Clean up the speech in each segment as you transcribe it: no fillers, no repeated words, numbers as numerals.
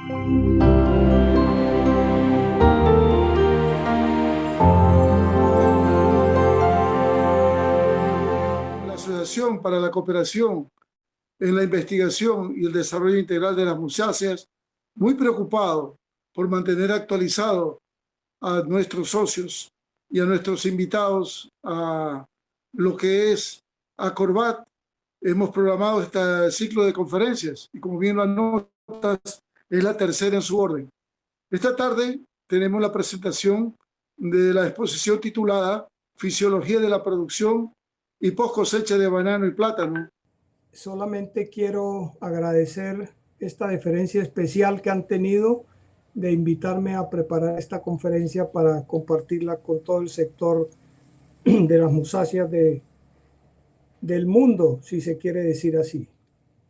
La Asociación para la Cooperación en la Investigación y el Desarrollo Integral de las Musáceas, muy preocupado por mantener actualizado a nuestros socios y a nuestros invitados a lo que es Acorbat. Hemos programado este ciclo de conferencias y, como bien lo anotas, es la tercera en su orden. Esta tarde tenemos la presentación de la exposición titulada Fisiología de la producción y post cosecha de banano y plátano. Solamente quiero agradecer esta deferencia especial que han tenido de invitarme a preparar esta conferencia para compartirla con todo el sector de las musáceas del mundo, si se quiere decir así.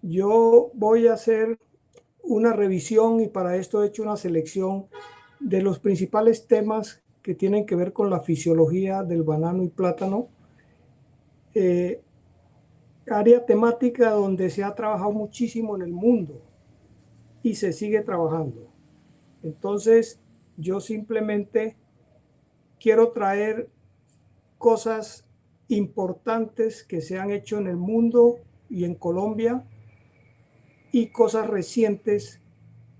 Yo voy a hacer una revisión y para esto he hecho una selección de los principales temas que tienen que ver con la fisiología del banano y plátano, área temática donde se ha trabajado muchísimo en el mundo y se sigue trabajando. Entonces, yo simplemente quiero traer cosas importantes que se han hecho en el mundo y en Colombia y cosas recientes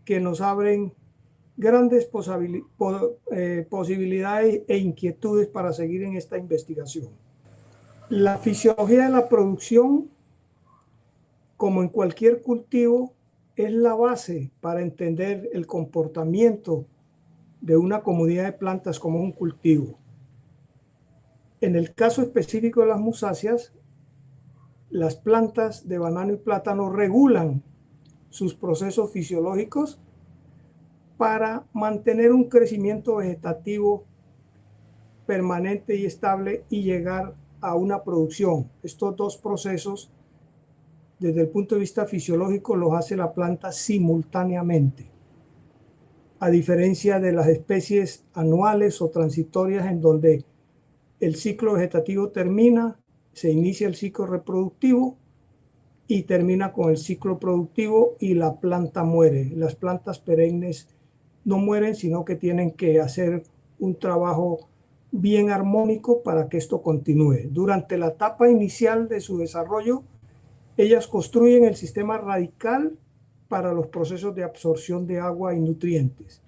que nos abren grandes posibilidades e inquietudes para seguir en esta investigación. La fisiología de la producción, como en cualquier cultivo, es la base para entender el comportamiento de una comunidad de plantas como un cultivo. En el caso específico de las musáceas, las plantas de banano y plátano regulan sus procesos fisiológicos para mantener un crecimiento vegetativo permanente y estable y llegar a una producción. Estos dos procesos, desde el punto de vista fisiológico, los hace la planta simultáneamente, a diferencia de las especies anuales o transitorias en donde el ciclo vegetativo termina, se inicia el ciclo reproductivo y termina con el ciclo productivo y la planta muere. Las plantas perennes no mueren, sino que tienen que hacer un trabajo bien armónico para que esto continúe. Durante la etapa inicial de su desarrollo, ellas construyen el sistema radical para los procesos de absorción de agua y nutrientes.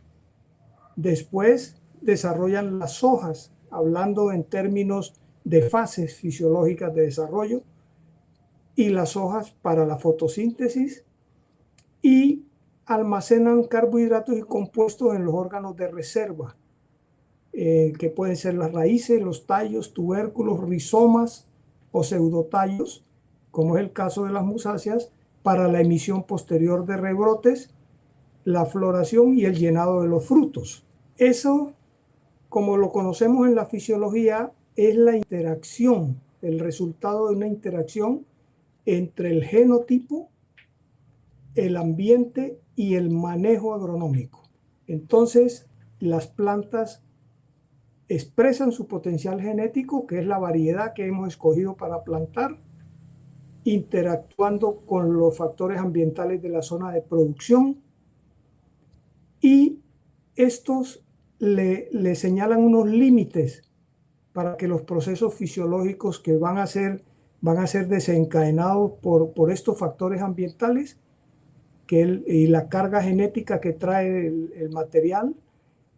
Después desarrollan las hojas, hablando en términos de fases fisiológicas de desarrollo, y las hojas para la fotosíntesis, y almacenan carbohidratos y compuestos en los órganos de reserva, que pueden ser las raíces, los tallos, tubérculos, rizomas o pseudotallos, como es el caso de las musáceas, para la emisión posterior de rebrotes, la floración y el llenado de los frutos. Eso, como lo conocemos en la fisiología, es la interacción, el resultado de una interacción entre el genotipo, el ambiente y el manejo agronómico. Entonces, las plantas expresan su potencial genético, que es la variedad que hemos escogido para plantar, interactuando con los factores ambientales de la zona de producción, y estos le señalan unos límites para que los procesos fisiológicos que van a ser desencadenados por estos factores ambientales y la carga genética que trae el material.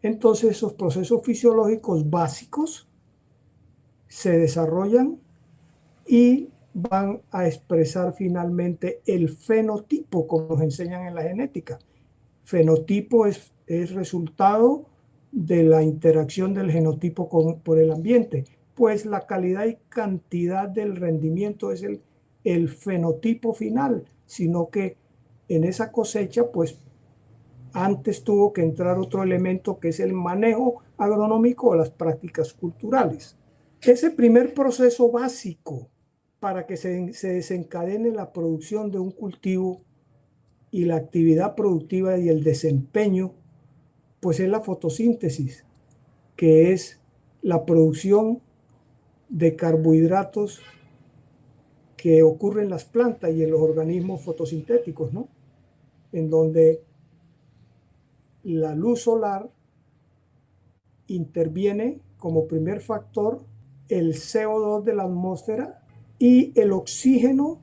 Entonces esos procesos fisiológicos básicos se desarrollan y van a expresar finalmente el fenotipo, como nos enseñan en la genética. Fenotipo es resultado de la interacción del genotipo por el ambiente, pues la calidad y cantidad del rendimiento es el fenotipo final, sino que en esa cosecha, pues antes tuvo que entrar otro elemento que es el manejo agronómico o las prácticas culturales. Ese primer proceso básico para que se desencadene la producción de un cultivo y la actividad productiva y el desempeño, pues es la fotosíntesis, que es la producción de carbohidratos que ocurre en las plantas y en los organismos fotosintéticos, ¿no? En donde la luz solar interviene como primer factor el CO2 de la atmósfera y el oxígeno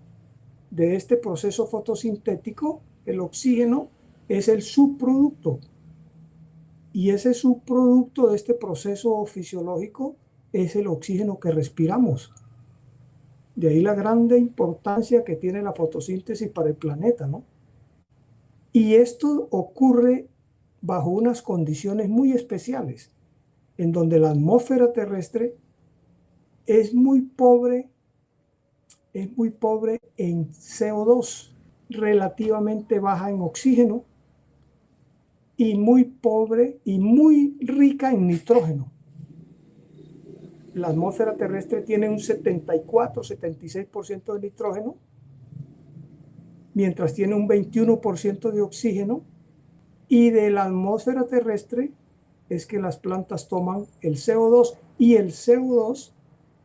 de este proceso fotosintético. El oxígeno es el subproducto, y ese subproducto de este proceso fisiológico es el oxígeno que respiramos. De ahí la grande importancia que tiene la fotosíntesis para el planeta, ¿no? Y esto ocurre bajo unas condiciones muy especiales, en donde la atmósfera terrestre es muy pobre en CO2, relativamente baja en oxígeno y muy pobre y muy rica en nitrógeno. La atmósfera terrestre tiene un 74-76% de nitrógeno, mientras tiene un 21% de oxígeno, y de la atmósfera terrestre es que las plantas toman el CO2, y el CO2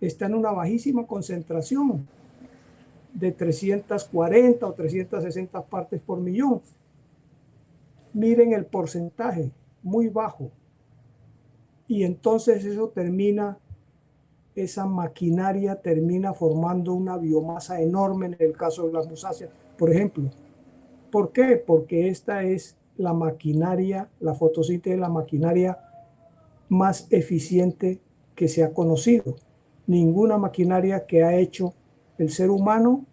está en una bajísima concentración de 340 o 360 partes por millón. Miren el porcentaje, muy bajo. Y entonces esa maquinaria termina formando una biomasa enorme en el caso de las musáceas, por ejemplo. ¿Por qué? Porque esta es la maquinaria, la fotosíntesis es la maquinaria más eficiente que se ha conocido. Ninguna maquinaria que ha hecho el ser humano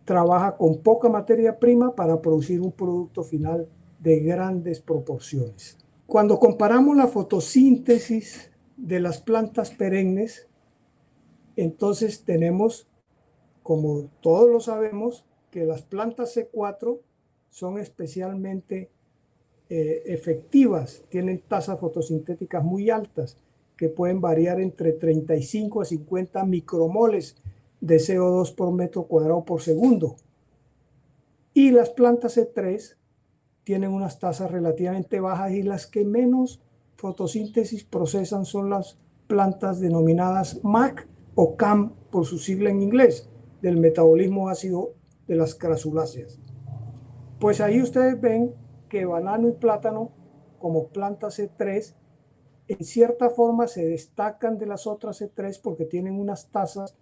trabaja con poca materia prima para producir un producto final de grandes proporciones. Cuando comparamos la fotosíntesis de las plantas perennes, entonces tenemos, como todos lo sabemos, que las plantas C4 son especialmente efectivas, tienen tasas fotosintéticas muy altas, que pueden variar entre 35 a 50 micromoles de CO2 por metro cuadrado por segundo. Y las plantas C3 tienen unas tasas relativamente bajas, y las que menos fotosíntesis procesan son las plantas denominadas MAC o CAM por su sigla en inglés, del metabolismo ácido de las crasuláceas. Pues ahí ustedes ven que banano y plátano, como plantas C3, en cierta forma se destacan de las otras C3 porque tienen unas tasas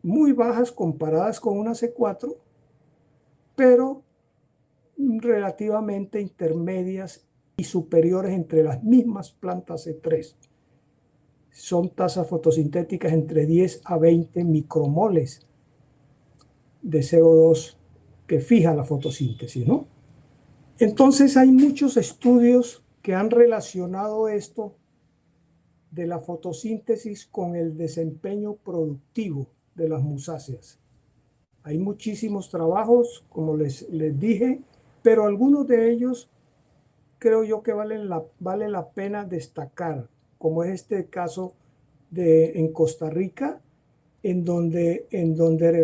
muy bajas comparadas con una C4, pero relativamente intermedias y superiores entre las mismas plantas C3. Son tasas fotosintéticas entre 10 a 20 micromoles de CO2 que fija la fotosíntesis, ¿no? Entonces hay muchos estudios que han relacionado esto de la fotosíntesis con el desempeño productivo de las musáceas. Hay muchísimos trabajos, como les dije, pero algunos de ellos creo yo que vale la pena destacar, como es este caso en Costa Rica, en donde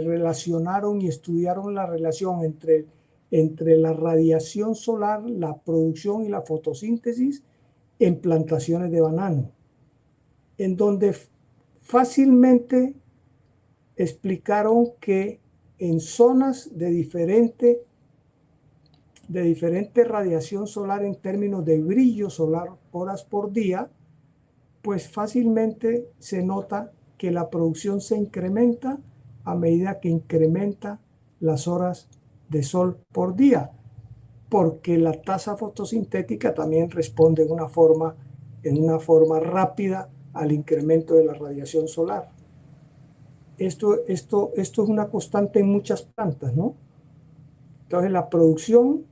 relacionaron y estudiaron la relación entre la radiación solar, la producción y la fotosíntesis en plantaciones de banano, en donde fácilmente explicaron que en zonas de diferente radiación solar en términos de brillo solar horas por día, pues fácilmente se nota que la producción se incrementa a medida que incrementa las horas de sol por día, porque la tasa fotosintética también responde en una forma rápida al incremento de la radiación solar. Esto es una constante en muchas plantas, ¿no? Entonces la producción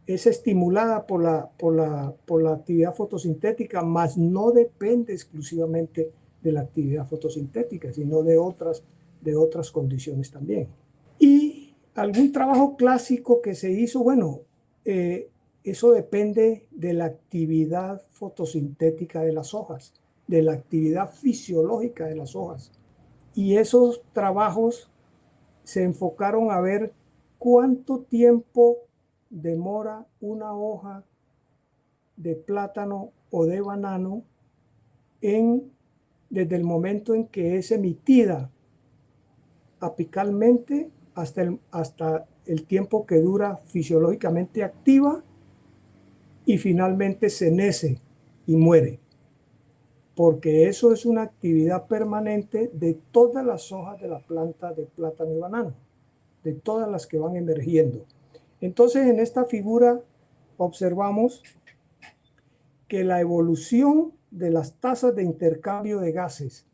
es estimulada por la actividad fotosintética, mas no depende exclusivamente de la actividad fotosintética, sino de otras condiciones también. Y algún trabajo clásico que se hizo, bueno, eso depende de la actividad fotosintética de las hojas, de la actividad fisiológica de las hojas. Y esos trabajos se enfocaron a ver cuánto tiempo demora una hoja de plátano o de banano desde el momento en que es emitida apicalmente hasta el tiempo que dura fisiológicamente activa y finalmente cenece y muere, porque eso es una actividad permanente de todas las hojas de la planta de plátano y banano, de todas las que van emergiendo. Entonces, en esta figura observamos que la evolución de las tasas de intercambio de gases,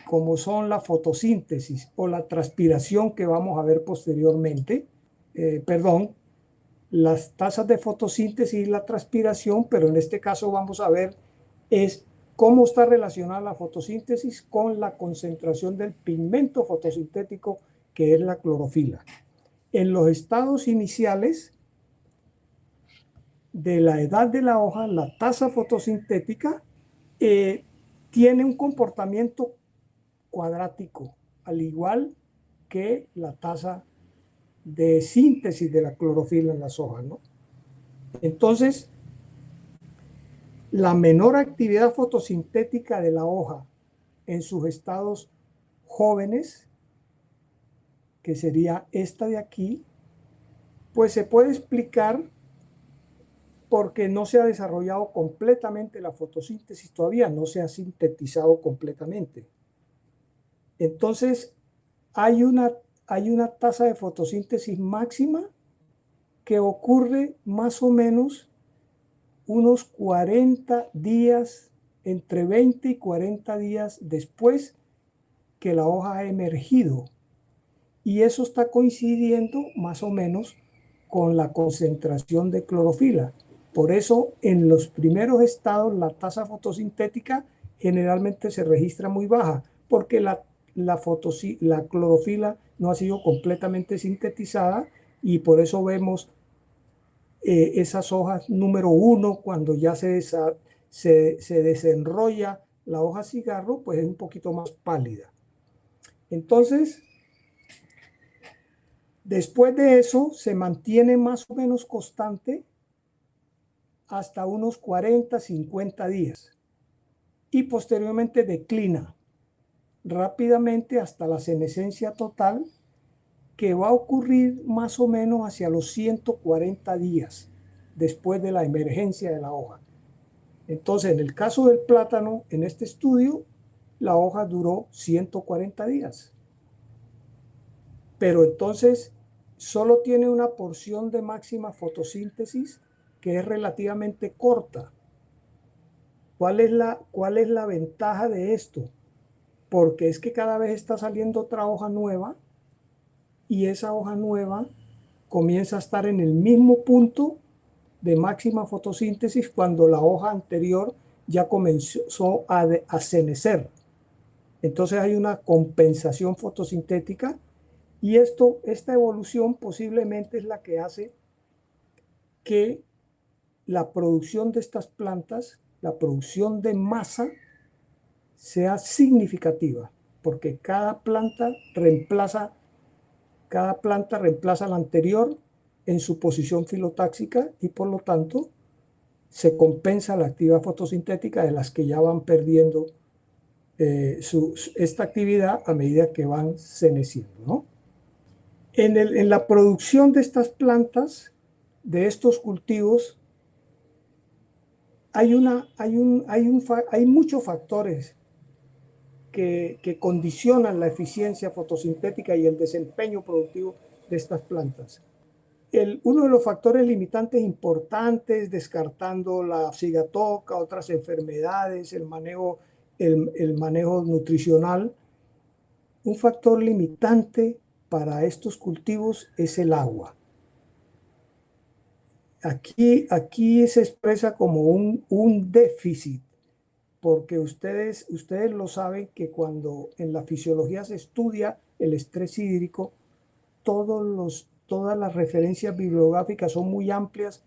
como son la fotosíntesis o la transpiración que vamos a ver posteriormente, las tasas de fotosíntesis y la transpiración, pero en este caso vamos a ver es cómo está relacionada la fotosíntesis con la concentración del pigmento fotosintético, que es la clorofila. En los estados iniciales de la edad de la hoja, la tasa fotosintética tiene un comportamiento cuadrático, al igual que la tasa de síntesis de la clorofila en las hojas, ¿no? Entonces, la menor actividad fotosintética de la hoja en sus estados jóvenes, que sería esta de aquí, pues se puede explicar porque no se ha desarrollado completamente la fotosíntesis, todavía no se ha sintetizado completamente. Entonces, hay una tasa de fotosíntesis máxima que ocurre más o menos unos 40 días, entre 20 y 40 días después que la hoja ha emergido. Y eso está coincidiendo más o menos con la concentración de clorofila. Por eso, en los primeros estados, la tasa fotosintética generalmente se registra muy baja, porque la clorofila no ha sido completamente sintetizada, y por eso vemos esas hojas número 1, cuando ya se desenrolla la hoja cigarro, pues es un poquito más pálida. Entonces, después de eso, se mantiene más o menos constante hasta unos 40, 50 días. Y posteriormente declina rápidamente hasta la senescencia total, que va a ocurrir más o menos hacia los 140 días después de la emergencia de la hoja. Entonces, en el caso del plátano, en este estudio, la hoja duró 140 días. Pero entonces solo tiene una porción de máxima fotosíntesis que es relativamente corta. ¿Cuál es la ventaja de esto? Porque es que cada vez está saliendo otra hoja nueva, y esa hoja nueva comienza a estar en el mismo punto de máxima fotosíntesis cuando la hoja anterior ya comenzó a senecer. Entonces hay una compensación fotosintética, y esta evolución posiblemente es la que hace que la producción de estas plantas, la producción de masa, sea significativa, porque cada planta reemplaza a la anterior en su posición filotáxica, y por lo tanto se compensa la actividad fotosintética de las que ya van perdiendo esta actividad a medida que van seneciendo, ¿no? En la producción de estas plantas, de estos cultivos, hay muchos factores que condicionan la eficiencia fotosintética y el desempeño productivo de estas plantas. Uno de los factores limitantes importantes, descartando la cigatoca, otras enfermedades, el manejo nutricional, un factor limitante para estos cultivos es el agua. Aquí se expresa como un déficit, porque ustedes lo saben, que cuando en la fisiología se estudia el estrés hídrico, todas las referencias bibliográficas son muy amplias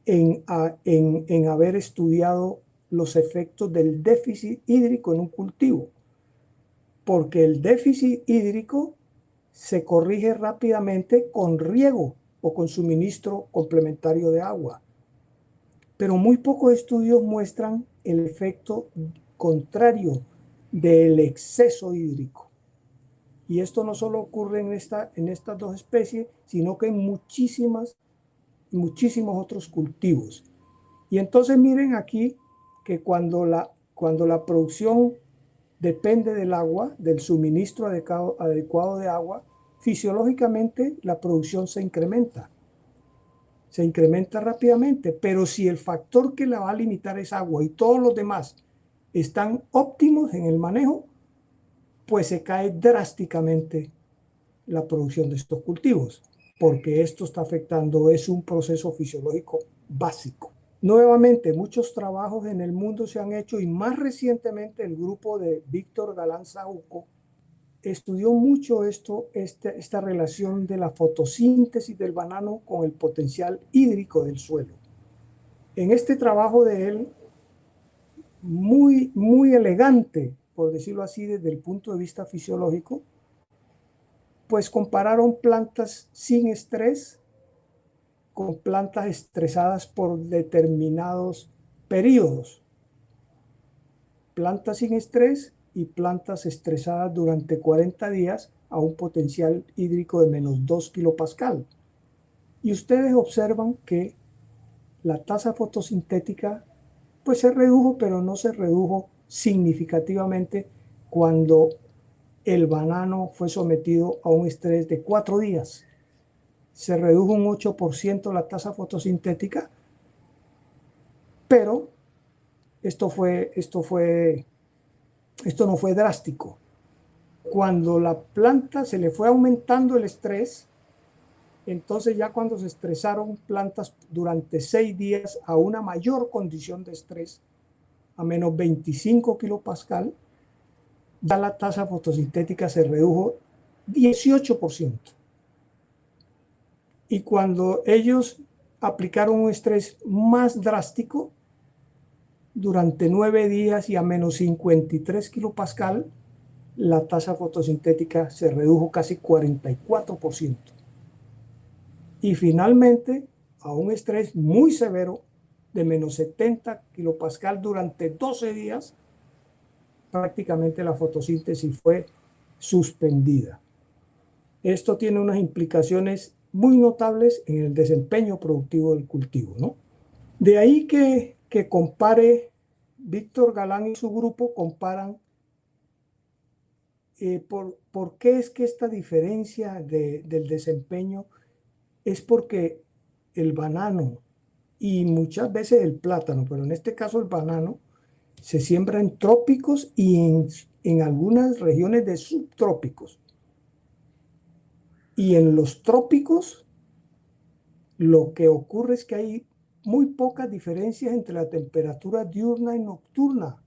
en haber estudiado los efectos del déficit hídrico en un cultivo, porque el déficit hídrico se corrige rápidamente con riego o con suministro complementario de agua. Pero muy pocos estudios muestran el efecto contrario del exceso hídrico. Y esto no solo ocurre en estas dos especies, sino que en muchísimas muchísimos otros cultivos. Y entonces miren aquí que cuando la producción depende del agua, del suministro adecuado de agua, fisiológicamente la producción se incrementa rápidamente, pero si el factor que la va a limitar es agua y todos los demás están óptimos en el manejo, pues se cae drásticamente la producción de estos cultivos, porque esto está afectando, es un proceso fisiológico básico. Nuevamente, muchos trabajos en el mundo se han hecho y más recientemente el grupo de Víctor Galán Saúco estudió mucho esta relación de la fotosíntesis del banano con el potencial hídrico del suelo. En este trabajo de él, muy elegante, por decirlo así, desde el punto de vista fisiológico, pues compararon plantas sin estrés con plantas estresadas por determinados periodos. Plantas sin estrés y plantas estresadas durante 40 días a un potencial hídrico de menos 2 kilopascal. Y ustedes observan que la tasa fotosintética pues se redujo, pero no se redujo significativamente cuando el banano fue sometido a un estrés de 4 días. Se redujo un 8% la tasa fotosintética, pero esto no fue drástico. Cuando la planta se le fue aumentando el estrés, entonces ya cuando se estresaron plantas durante 6 días a una mayor condición de estrés, a menos 25 kilopascal, ya la tasa fotosintética se redujo 18%. Y cuando ellos aplicaron un estrés más drástico, durante 9 días y a menos 53 kilopascal, la tasa fotosintética se redujo casi 44%. Y finalmente, a un estrés muy severo de menos 70 kilopascal durante 12 días, prácticamente la fotosíntesis fue suspendida. Esto tiene unas implicaciones muy notables en el desempeño productivo del cultivo, ¿no? De ahí que compare Víctor Galán y su grupo comparan por qué es que esta diferencia del desempeño es porque el banano y muchas veces el plátano, pero en este caso el banano, se siembra en trópicos y en algunas regiones de subtrópicos. Y en los trópicos lo que ocurre es que hay muy pocas diferencias entre la temperatura diurna y nocturna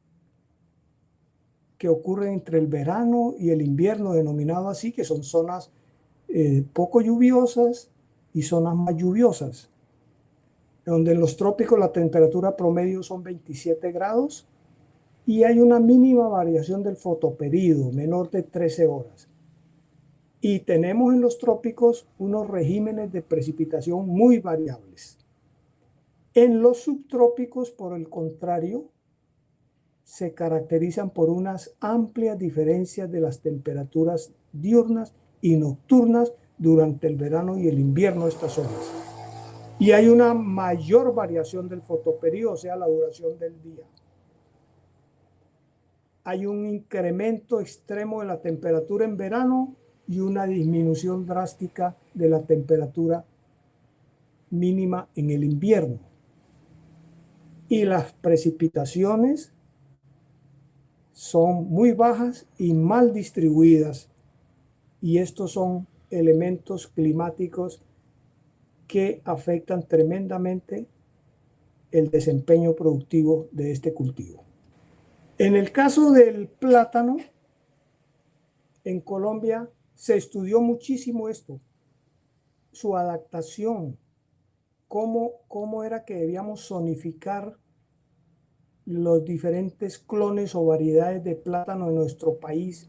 que ocurre entre el verano y el invierno, denominado así, que son zonas poco lluviosas y zonas más lluviosas, donde en los trópicos la temperatura promedio son 27 grados y hay una mínima variación del fotoperíodo, menor de 13 horas. Y tenemos en los trópicos unos regímenes de precipitación muy variables. En los subtrópicos, por el contrario, se caracterizan por unas amplias diferencias de las temperaturas diurnas y nocturnas durante el verano y el invierno de estas zonas. Y hay una mayor variación del fotoperíodo, o sea, la duración del día. Hay un incremento extremo de la temperatura en verano y una disminución drástica de la temperatura mínima en el invierno. Y las precipitaciones son muy bajas y mal distribuidas. Y estos son elementos climáticos que afectan tremendamente el desempeño productivo de este cultivo. En el caso del plátano, en Colombia se estudió muchísimo esto, su adaptación, cómo era que debíamos zonificar los diferentes clones o variedades de plátano en nuestro país.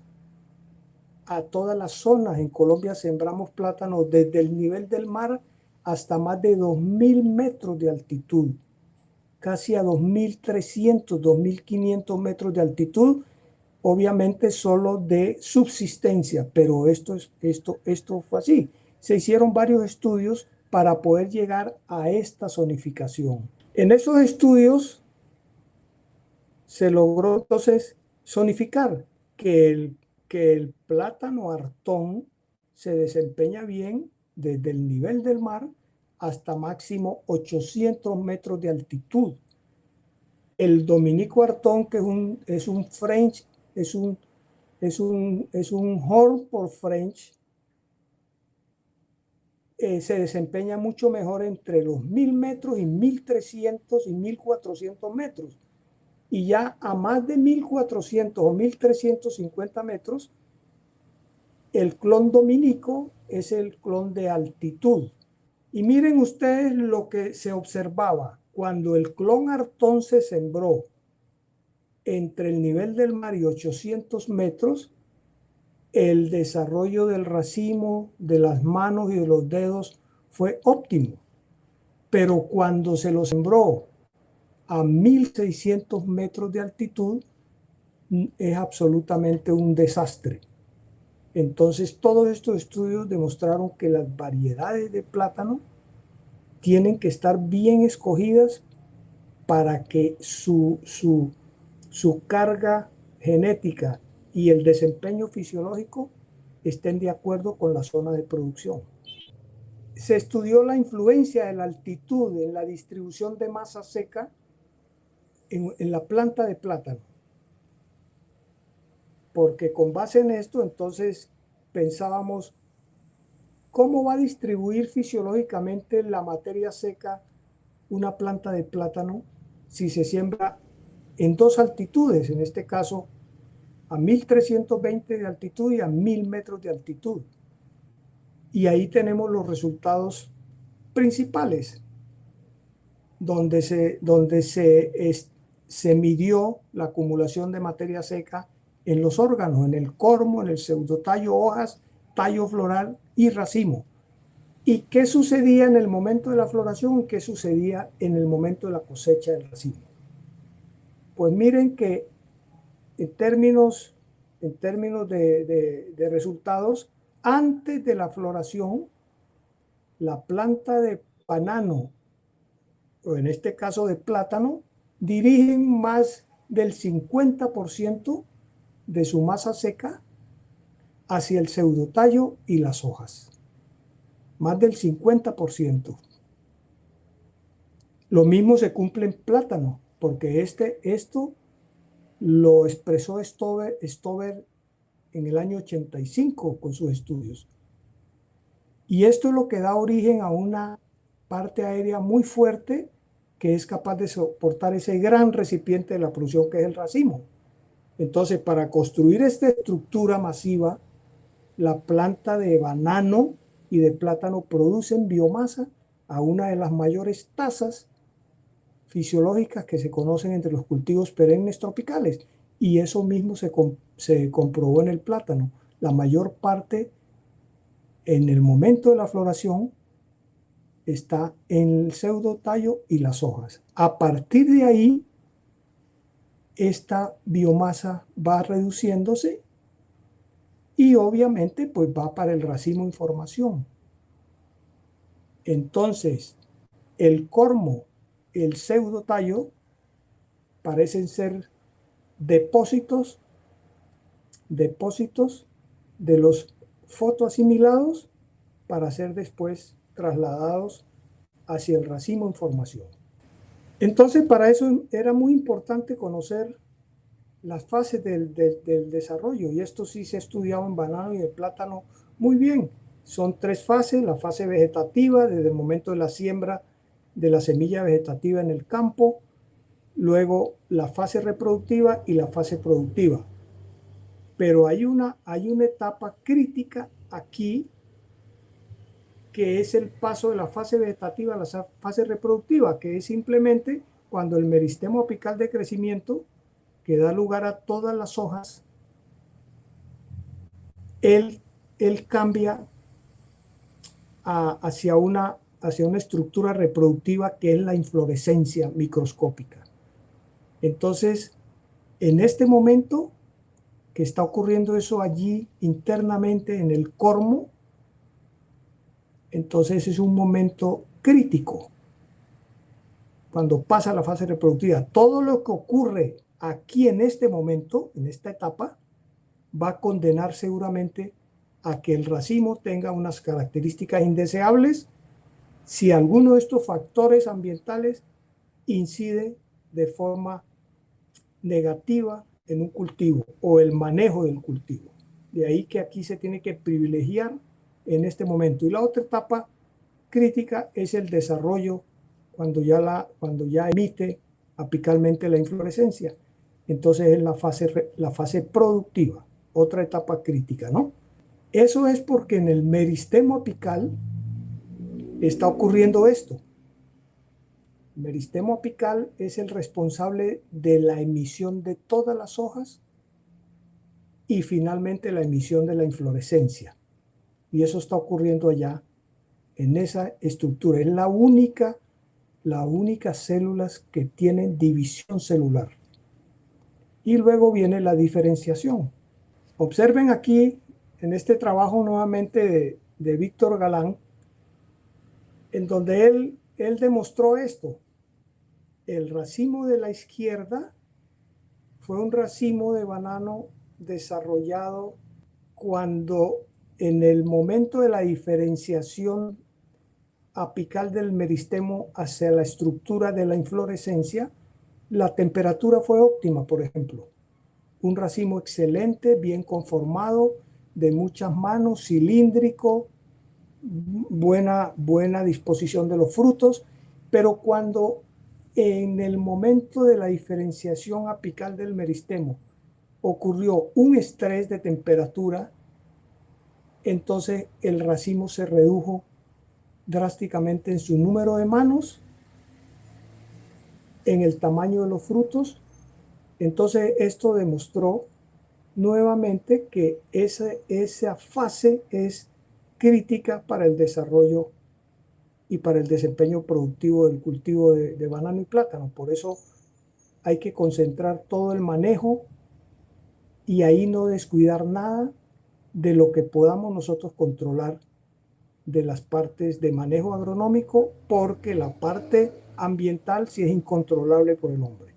A todas las zonas en Colombia sembramos plátano desde el nivel del mar hasta más de 2.000 metros de altitud, casi a 2.300, 2.500 metros de altitud, obviamente solo de subsistencia, pero esto fue así. Se hicieron varios estudios para poder llegar a esta zonificación. En esos estudios se logró entonces zonificar que el plátano Artón se desempeña bien desde el nivel del mar hasta máximo 800 metros de altitud. El Dominico Artón, que es un French, es un Horn por French, se desempeña mucho mejor entre los 1000 metros y 1300 y 1400 metros. Y ya a más de 1400 o 1350 metros, el clon dominico es el clon de altitud. Y miren ustedes lo que se observaba cuando el clon Artón se sembró entre el nivel del mar y 800 metros. El desarrollo del racimo, de las manos y de los dedos fue óptimo. Pero cuando se lo sembró a 1600 metros de altitud, es absolutamente un desastre. Entonces, todos estos estudios demostraron que las variedades de plátano tienen que estar bien escogidas para que su carga genética y el desempeño fisiológico estén de acuerdo con la zona de producción. Se estudió la influencia de la altitud en la distribución de masa seca en la planta de plátano. Porque con base en esto, entonces pensábamos, ¿cómo va a distribuir fisiológicamente la materia seca una planta de plátano si se siembra en dos altitudes? En este caso, a 1320 de altitud y a 1000 metros de altitud. Y ahí tenemos los resultados principales, donde se midió la acumulación de materia seca en los órganos, en el cormo, en el pseudotallo, hojas, tallo floral y racimo. ¿Y qué sucedía en el momento de la floración y qué sucedía en el momento de la cosecha del racimo? Pues miren que en términos de resultados, antes de la floración, la planta de banano, o en este caso de plátano, dirigen más del 50% de su masa seca hacia el pseudotallo y las hojas. Más del 50%. Lo mismo se cumple en plátano, porque esto lo expresó Stover en el año 85 con sus estudios. Y esto es lo que da origen a una parte aérea muy fuerte que es capaz de soportar ese gran recipiente de la producción que es el racimo. Entonces, para construir esta estructura masiva, la planta de banano y de plátano producen biomasa a una de las mayores tasas fisiológicas que se conocen entre los cultivos perennes tropicales. Y eso mismo se comprobó en el plátano. La mayor parte, en el momento de la floración, está en el pseudotallo y las hojas. A partir de ahí, esta biomasa va reduciéndose y obviamente pues va para el racimo en formación. Entonces, el cormo, el pseudotallo, parecen ser depósitos de los fotoasimilados para ser después trasladados hacia el racimo en formación. Entonces, para eso era muy importante conocer las fases del desarrollo, y esto sí se ha estudiado en banano y en plátano muy bien. Son tres fases: la fase vegetativa, desde el momento de la siembra de la semilla vegetativa en el campo, luego la fase reproductiva y la fase productiva. Pero hay una etapa crítica aquí, que es el paso de la fase vegetativa a la fase reproductiva, que es simplemente cuando el meristemo apical de crecimiento, que da lugar a todas las hojas, él cambia hacia una estructura reproductiva que es la inflorescencia microscópica. Entonces, en este momento que está ocurriendo eso allí internamente en el cormo, Entonces es un momento crítico cuando pasa la fase reproductiva. Todo lo que ocurre aquí en este momento, en esta etapa, va a condenar seguramente a que el racimo tenga unas características indeseables si alguno de estos factores ambientales incide de forma negativa en un cultivo o el manejo del cultivo. De ahí que aquí se tiene que privilegiar en este momento. Y la otra etapa crítica es el desarrollo cuando ya emite apicalmente la inflorescencia. Entonces es la fase productiva, otra etapa crítica, ¿no? Eso es porque en el meristemo apical está ocurriendo esto. El meristemo apical es el responsable de la emisión de todas las hojas y finalmente la emisión de la inflorescencia. Y eso está ocurriendo allá en esa estructura. Es la única células que tienen división celular. Y luego viene la diferenciación. Observen aquí en este trabajo nuevamente de Víctor Galán, en donde él demostró esto. El racimo de la izquierda fue un racimo de banano desarrollado cuando en el momento de la diferenciación apical del meristemo hacia la estructura de la inflorescencia, la temperatura fue óptima, por ejemplo. Un racimo excelente, bien conformado, de muchas manos, cilíndrico, buena disposición de los frutos, pero cuando en el momento de la diferenciación apical del meristemo ocurrió un estrés de temperatura, entonces el racimo se redujo drásticamente en su número de manos, en el tamaño de los frutos. Entonces esto demostró nuevamente que esa fase es crítica para el desarrollo y para el desempeño productivo del cultivo de banano y plátano. Por eso hay que concentrar todo el manejo y ahí no descuidar nada de lo que podamos nosotros controlar de las partes de manejo agronómico, porque la parte ambiental sí es incontrolable por el hombre.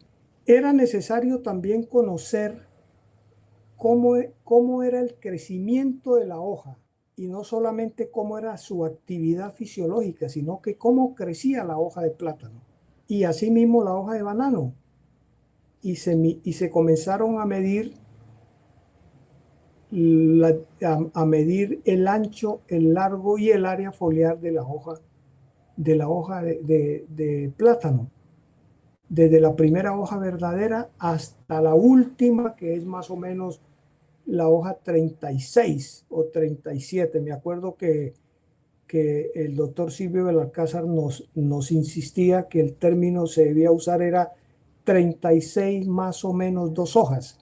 Era necesario también conocer cómo era el crecimiento de la hoja, y no solamente cómo era su actividad fisiológica, sino que cómo crecía la hoja de plátano y asimismo la hoja de banano. Y se comenzaron a medir medir el ancho, el largo y el área foliar de la hoja de plátano, desde la primera hoja verdadera hasta la última, que es más o menos la hoja 36 o 37. Me acuerdo que el doctor Silvio Belalcázar nos insistía que el término se debía usar era 36 más o menos 2 hojas.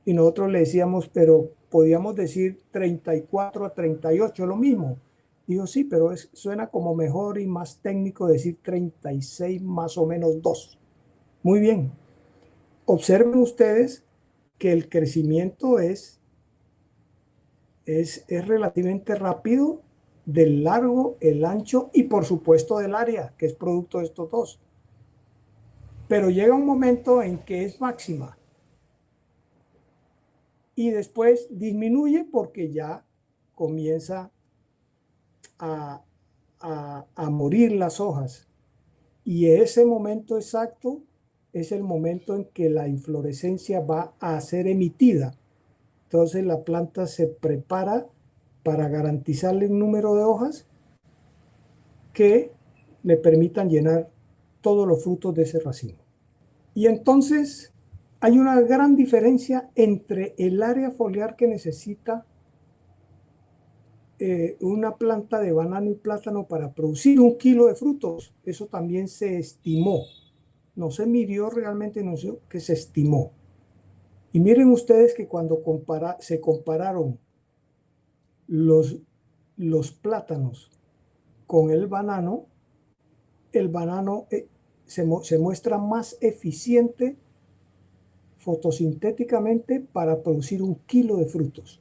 Y nosotros le decíamos, pero podíamos decir 34 a 38, lo mismo. Dijo, sí, pero suena como mejor y más técnico decir 36 más o menos 2. Muy bien. Observen ustedes que el crecimiento es relativamente rápido del largo, el ancho y por supuesto del área, que es producto de estos dos. Pero llega un momento en que es máxima y después disminuye porque ya comienza a morir las hojas. Y ese momento exacto es el momento en que la inflorescencia va a ser emitida. Entonces la planta se prepara para garantizarle un número de hojas que le permitan llenar todos los frutos de ese racimo. Y entonces hay una gran diferencia entre el área foliar que necesita una planta de banano y plátano para producir 1 kilo de frutos. Eso también se estimó. No se midió realmente, no sé, que se estimó. Y miren ustedes que cuando se compararon los plátanos con el banano se muestra más eficiente fotosintéticamente para producir 1 kilo de frutos.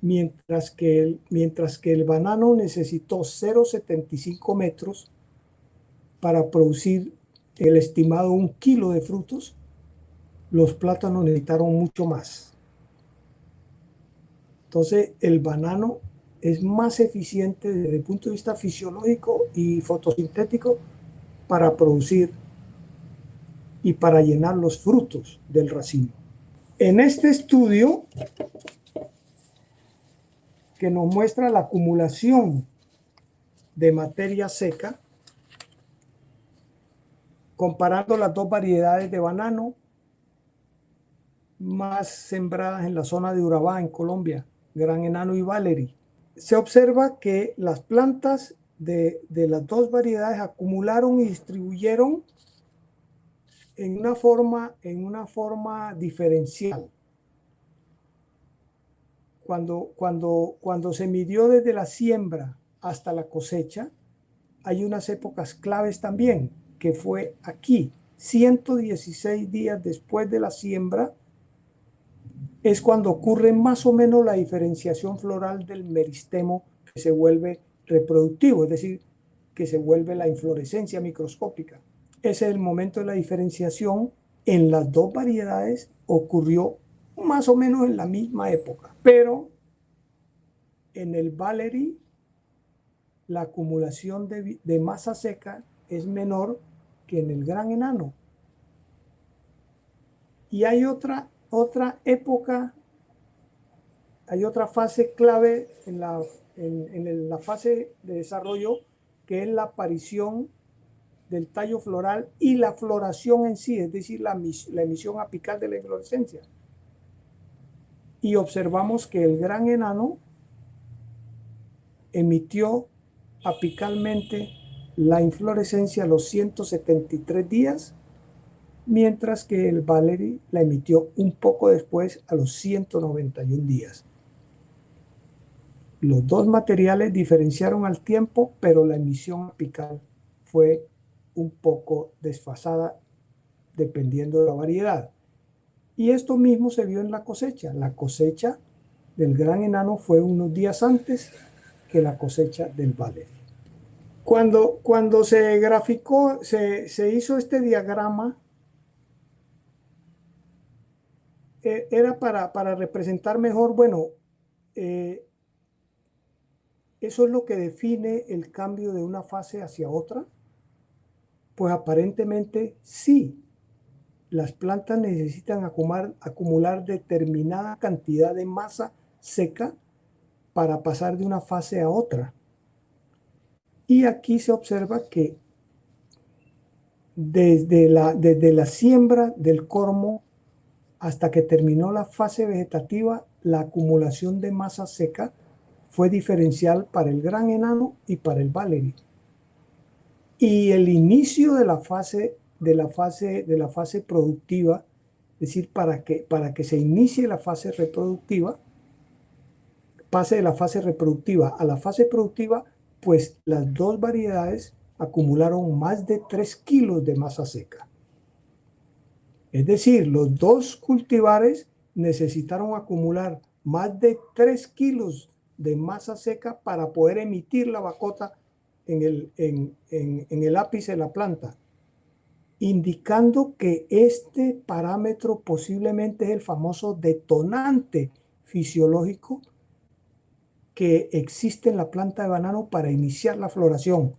mientras que el banano necesitó 0,75 metros para producir el estimado 1 kilo de frutos, los plátanos necesitaron mucho más. Entonces, el banano es más eficiente desde el punto de vista fisiológico y fotosintético para producir y para llenar los frutos del racimo. En este estudio, que nos muestra la acumulación de materia seca, comparando las dos variedades de banano más sembradas en la zona de Urabá, en Colombia, Gran Enano y Valery, se observa que las plantas de las dos variedades acumularon y distribuyeron en una forma diferencial. Cuando se midió desde la siembra hasta la cosecha, hay unas épocas claves también, que fue aquí, 116 días después de la siembra, es cuando ocurre más o menos la diferenciación floral del meristemo, que se vuelve reproductivo, es decir, que se vuelve la inflorescencia microscópica. Ese es el momento de la diferenciación. En las dos variedades ocurrió más o menos en la misma época, pero en el Valery la acumulación de masa seca es menor que en el Gran Enano. Y hay otra época, hay otra fase clave en la fase de desarrollo, que es la aparición del tallo floral y la floración en sí, es decir, la emisión apical de la inflorescencia. Y observamos que el Gran Enano emitió apicalmente la inflorescencia a los 173 días, mientras que el Valery la emitió un poco después, a los 191 días. Los dos materiales diferenciaron al tiempo, pero la emisión apical fue un poco desfasada dependiendo de la variedad. Y esto mismo se vio en la cosecha. La cosecha del Gran Enano fue unos días antes que la cosecha del Valery. Cuando se graficó, se hizo este diagrama, era para representar mejor, bueno, eso es lo que define el cambio de una fase hacia otra. Pues aparentemente sí, las plantas necesitan acumular determinada cantidad de masa seca para pasar de una fase a otra. Y aquí se observa que desde la siembra del cormo hasta que terminó la fase vegetativa, la acumulación de masa seca fue diferencial para el Gran Enano y para el Valery. Y el inicio de la fase productiva, es decir, para que se inicie la fase reproductiva, pase de la fase reproductiva a la fase productiva, pues las dos variedades acumularon más de 3 kilos de masa seca. Es decir, los dos cultivares necesitaron acumular más de 3 kilos de masa seca para poder emitir la bacota en el ápice de la planta, indicando que este parámetro posiblemente es el famoso detonante fisiológico que existe en la planta de banano para iniciar la floración,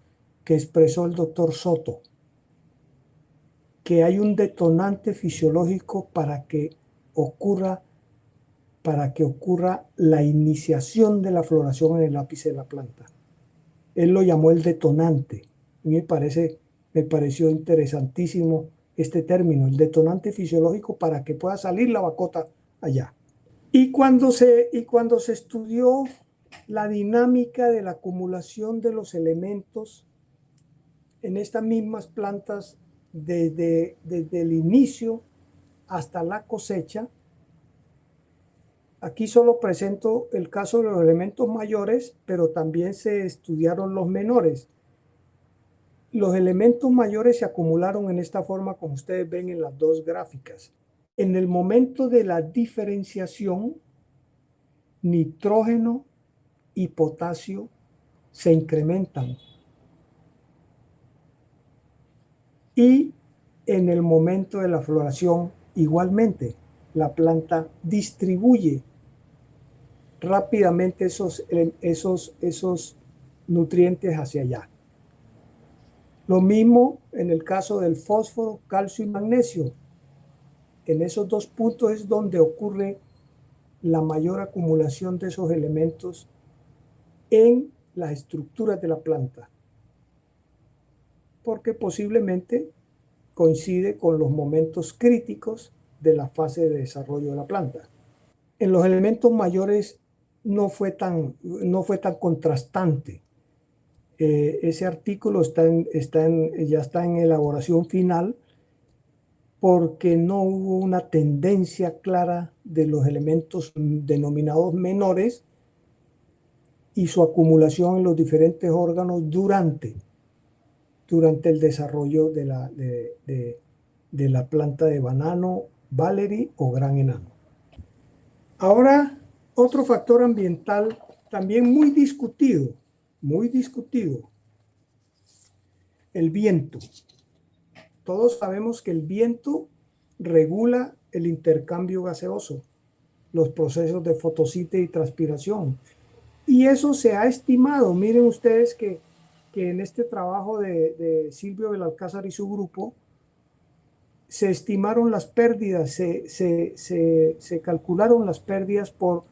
que expresó el doctor Soto, que hay un detonante fisiológico para que ocurra la iniciación de la floración en el ápice de la planta. Él lo llamó el detonante. A mí me pareció interesantísimo este término, el detonante fisiológico, para que pueda salir la bacota allá. Y cuando se estudió la dinámica de la acumulación de los elementos en estas mismas plantas desde el inicio hasta la cosecha, aquí solo presento el caso de los elementos mayores, pero también se estudiaron los menores. Los elementos mayores se acumularon en esta forma, como ustedes ven en las dos gráficas. En el momento de la diferenciación, nitrógeno y potasio se incrementan. Y en el momento de la floración, igualmente, la planta distribuye rápidamente esos nutrientes hacia allá. Lo mismo en el caso del fósforo, calcio y magnesio. En esos dos puntos es donde ocurre la mayor acumulación de esos elementos en las estructuras de la planta, porque posiblemente coincide con los momentos críticos de la fase de desarrollo de la planta. En los elementos mayores no fue tan contrastante. Ese artículo ya está en elaboración final, porque no hubo una tendencia clara de los elementos denominados menores y su acumulación en los diferentes órganos durante el desarrollo de la planta de banano, Valery o gran enano. Ahora, otro factor ambiental también muy discutido, el viento. Todos sabemos que el viento regula el intercambio gaseoso, los procesos de fotosíntesis y transpiración. Y eso se ha estimado. Miren ustedes que en este trabajo de Silvio Belalcázar y su grupo, se estimaron las pérdidas, se calcularon las pérdidas por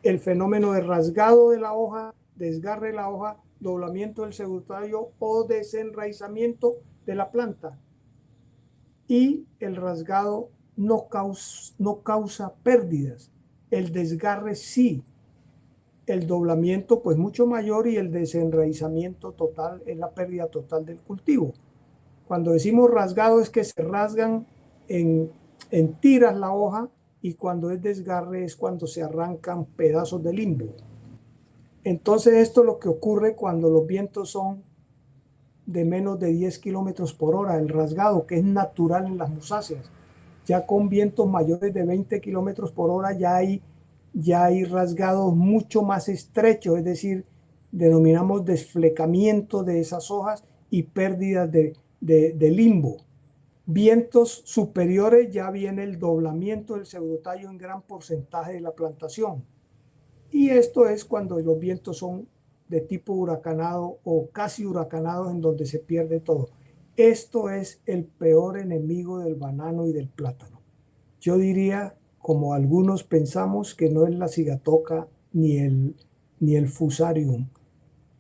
el fenómeno de rasgado de la hoja, desgarre de la hoja, doblamiento del pseudotallo o desenraizamiento de la planta. Y el rasgado no causa pérdidas, el desgarre sí, el doblamiento pues mucho mayor, y el desenraizamiento total es la pérdida total del cultivo. Cuando decimos rasgado es que se rasgan en tiras la hoja, y cuando es desgarre es cuando se arrancan pedazos de limbo. Entonces esto es lo que ocurre cuando los vientos son de menos de 10 kilómetros por hora, el rasgado, que es natural en las musáceas. Ya con vientos mayores de 20 kilómetros por hora ya hay rasgados mucho más estrechos, es decir, denominamos desflecamiento de esas hojas y pérdidas de limbo. Vientos superiores ya viene el doblamiento del pseudotallo en gran porcentaje de la plantación. Y esto es cuando los vientos son de tipo huracanado o casi huracanados, en donde se pierde todo. Esto es el peor enemigo del banano y del plátano. Yo diría, como algunos pensamos, que no es la cigatoca ni el fusarium,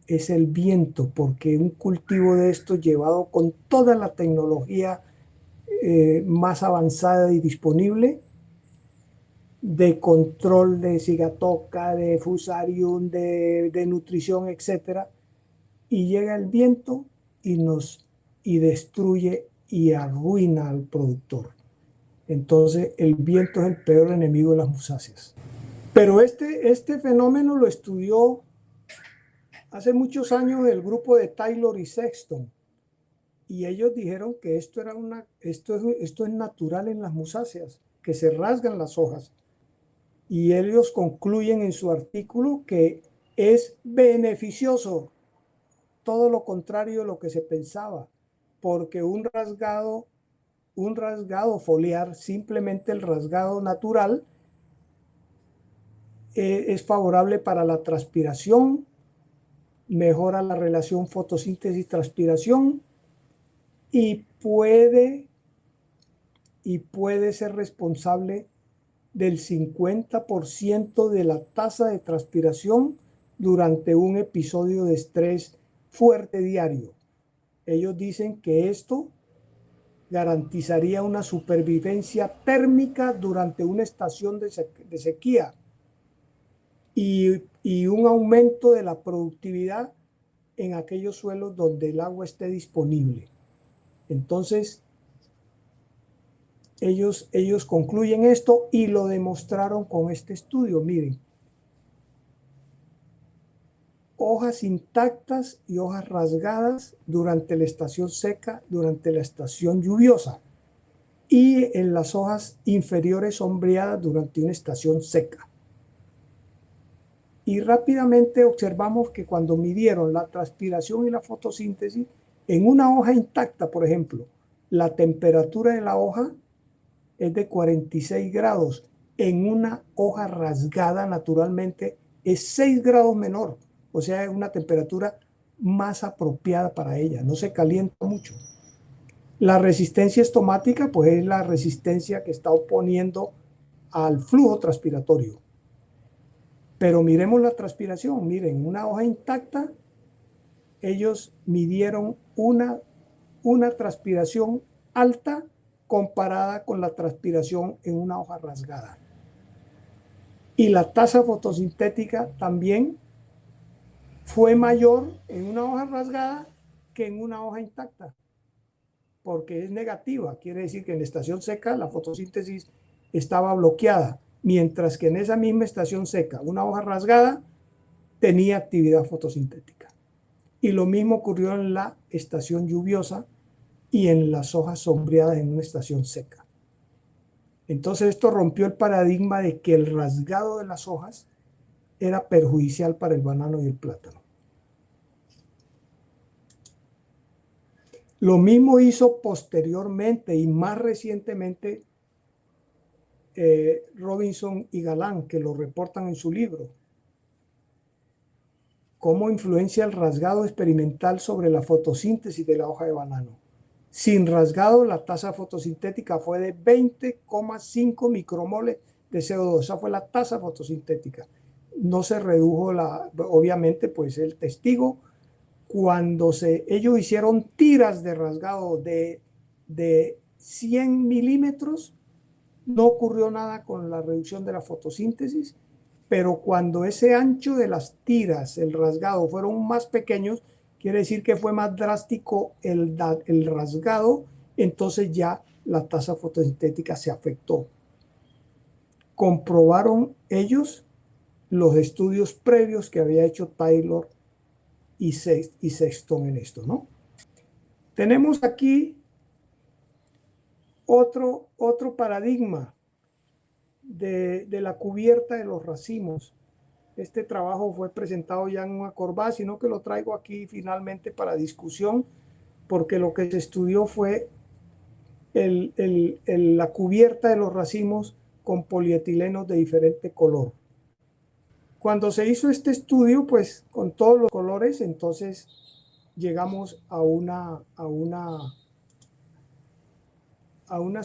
es el viento, porque un cultivo de esto llevado con toda la tecnología más avanzada y disponible, de control de cigatoca, de fusarium, de nutrición, etcétera, y llega el viento y destruye y arruina al productor. Entonces el viento es el peor enemigo de las musáceas. Pero este fenómeno lo estudió hace muchos años el grupo de Taylor y Sexton, y ellos dijeron que esto es natural en las musáceas, que se rasgan las hojas. Y ellos concluyen en su artículo que es beneficioso, todo lo contrario de lo que se pensaba, porque un rasgado foliar, simplemente el rasgado natural, es favorable para la transpiración, mejora la relación fotosíntesis-transpiración y puede ser responsable del 50% de la tasa de transpiración durante un episodio de estrés fuerte diario. Ellos dicen que esto garantizaría una supervivencia térmica durante una estación de sequía y un aumento de la productividad en aquellos suelos donde el agua esté disponible. Entonces, ellos concluyen esto y lo demostraron con este estudio. Miren, hojas intactas y hojas rasgadas durante la estación seca, durante la estación lluviosa, y en las hojas inferiores sombreadas durante una estación seca. Y rápidamente observamos que cuando midieron la transpiración y la fotosíntesis, en una hoja intacta, por ejemplo, la temperatura de la hoja es de 46 grados. En una hoja rasgada, naturalmente, es 6 grados menor. O sea, es una temperatura más apropiada para ella. No se calienta mucho. La resistencia estomática, pues es la resistencia que está oponiendo al flujo transpiratorio. Pero miremos la transpiración. Miren, una hoja intacta, ellos midieron una transpiración alta comparada con la transpiración en una hoja rasgada. Y la tasa fotosintética también fue mayor en una hoja rasgada que en una hoja intacta, porque es negativa. Quiere decir que en la estación seca la fotosíntesis estaba bloqueada, mientras que en esa misma estación seca, una hoja rasgada tenía actividad fotosintética. Y lo mismo ocurrió en la estación lluviosa y en las hojas sombreadas en una estación seca. Entonces esto rompió el paradigma de que el rasgado de las hojas era perjudicial para el banano y el plátano. Lo mismo hizo posteriormente y más recientemente Robinson y Galán, que lo reportan en su libro. Cómo influencia el rasgado experimental sobre la fotosíntesis de la hoja de banano. Sin rasgado, la tasa fotosintética fue de 20,5 micromoles de CO2. Esa fue la tasa fotosintética. No se redujo obviamente, pues el testigo, cuando ellos hicieron tiras de rasgado de 100 milímetros, no ocurrió nada con la reducción de la fotosíntesis, pero cuando ese ancho de las tiras, el rasgado, fueron más pequeños, quiere decir que fue más drástico el rasgado, entonces ya la tasa fotosintética se afectó. Comprobaron ellos los estudios previos que había hecho Taylor y Sexton en esto, ¿no? Tenemos aquí otro paradigma de la cubierta de los racimos. Este trabajo fue presentado ya en una Corbat, sino que lo traigo aquí finalmente para discusión, porque lo que se estudió fue la cubierta de los racimos con polietilenos de diferente color. Cuando se hizo este estudio, pues con todos los colores, entonces llegamos a unas